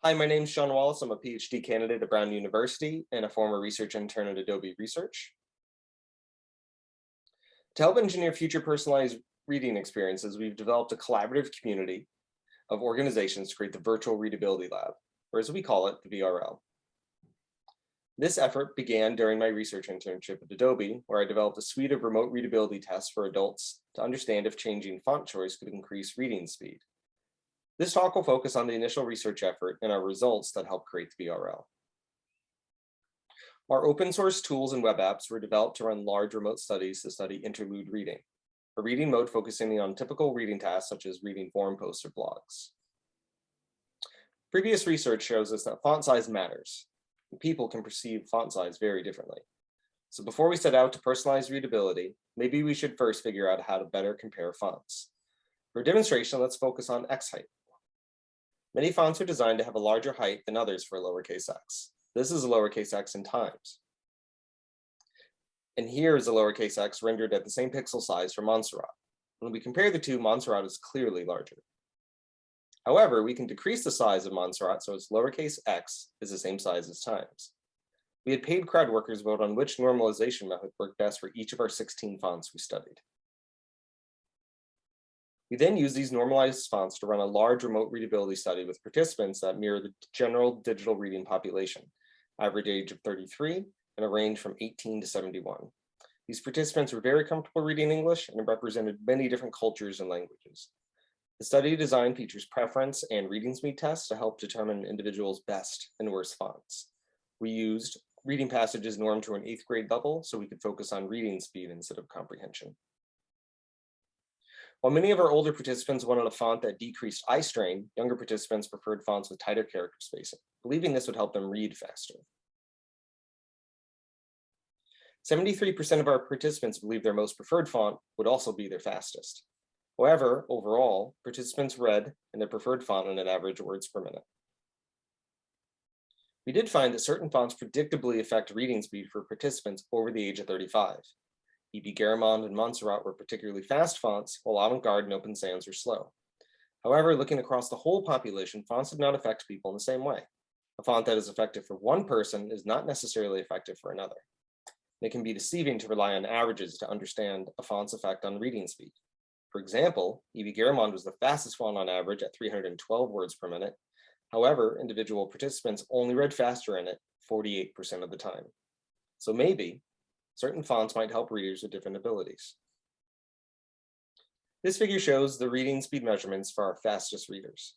Hi, my name is Shaun Wallace. I'm a PhD candidate at Brown University and a former research intern at Adobe Research. To help engineer future personalized reading experiences, we've developed a collaborative community of organizations to create the Virtual Readability Lab, or as we call it, the VRL. This effort began during my research internship at Adobe, where I developed a suite of remote readability tests for adults to understand if changing font choice could increase reading speed. This talk will focus on the initial research effort and our results that help create the VRL. Our open source tools and web apps were developed to run large remote studies to study interlude reading, a reading mode focusing on typical reading tasks such as reading forum posts or blogs. Previous research shows us that font size matters, and people can perceive font size very differently. So before we set out to personalize readability, maybe we should first figure out how to better compare fonts. For demonstration, let's focus on X height. Many fonts are designed to have a larger height than others for lowercase x. This is a lowercase x in times. And here is a lowercase x rendered at the same pixel size for Montserrat. When we compare the two, Montserrat is clearly larger. However, we can decrease the size of Montserrat so its lowercase x is the same size as times. We had paid crowd workers vote on which normalization method worked best for each of our 16 fonts we studied. We then used these normalized fonts to run a large remote readability study with participants that mirror the general digital reading population, average age of 33, and a range from 18 to 71. These participants were very comfortable reading English and represented many different cultures and languages. The study design features preference and reading speed tests to help determine an individual's best and worst fonts. We used reading passages normed to an 8th grade level so we could focus on reading speed instead of comprehension. While many of our older participants wanted a font that decreased eye strain, younger participants preferred fonts with tighter character spacing, believing this would help them read faster. 73% of our participants believed their most preferred font would also be their fastest. However, overall, participants read in their preferred font on an average words per minute. We did find that certain fonts predictably affect reading speed for participants over the age of 35. E.B. Garamond and Montserrat were particularly fast fonts, while Avant-Garde and Open Sans were slow. However, looking across the whole population, fonts did not affect people in the same way. A font that is effective for one person is not necessarily effective for another. It can be deceiving to rely on averages to understand a font's effect on reading speed. For example, E.B. Garamond was the fastest font on average at 312 words per minute. However, individual participants only read faster in it 48% of the time. So maybe certain fonts might help readers with different abilities. This figure shows the reading speed measurements for our fastest readers.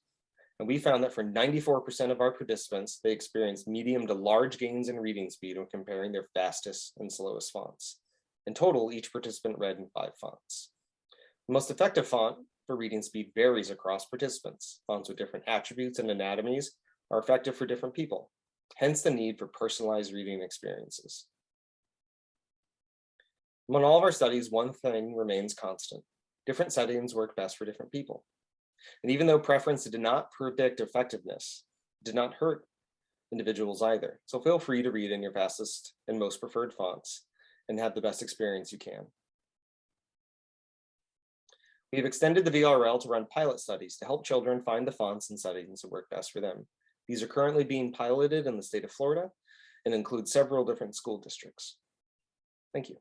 And we found that for 94% of our participants, they experienced medium to large gains in reading speed when comparing their fastest and slowest fonts. In total, each participant read in 5 fonts. The most effective font for reading speed varies across participants. Fonts with different attributes and anatomies are effective for different people, hence the need for personalized reading experiences. Among all of our studies, one thing remains constant. Different settings work best for different people. And even though preference did not predict effectiveness, it did not hurt individuals either. So feel free to read in your fastest and most preferred fonts and have the best experience you can. We have extended the VRL to run pilot studies to help children find the fonts and settings that work best for them. These are currently being piloted in the state of Florida and include several different school districts. Thank you.